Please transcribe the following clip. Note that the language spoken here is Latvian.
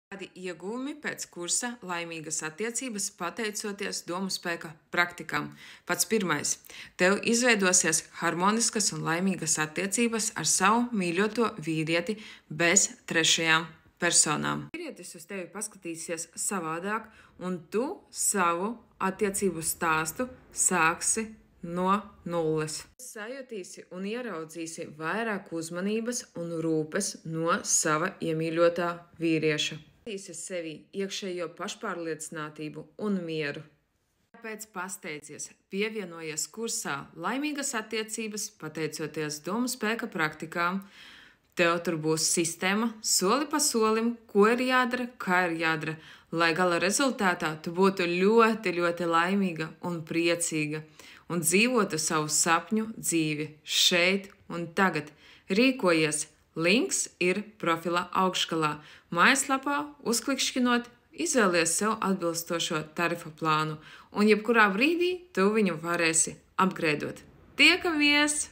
Kādi ieguvumi pēc kursa laimīgas attiecības pateicoties domu spēka praktikām? Pats pirmais. Tev izveidosies harmoniskas un laimīgas attiecības ar savu mīļoto vīrieti bez trešajām personām. Vīrietis uz tevi paskatīsies savādāk, un tu savu attiecību stāstu sāksi no nulles. Sajutīsi un ieraudzīsi vairāk uzmanības un rūpes no sava iemīļotā vīrieša. Jūtīsi sevi iekšējo pašpārliecinātību un mieru. Tāpēc pasteidzies, pievienojies kursā Laimīgas attiecības, pateicoties domu spēka praktikām. Tev tur būs sistēma soli pa solim, ko ir jādara, kā ir jādara, lai gala rezultātā tu būtu ļoti, ļoti laimīga un priecīga un dzīvotu savu sapņu dzīvi šeit un tagad. Rīkojies! Links ir profila augšgalā. Mājaslapā uzklikšķinot, izvēlies sev atbilstošo tarifa plānu, un jebkurā brīdī tu viņu varēsi apgreidot. Tiekamies!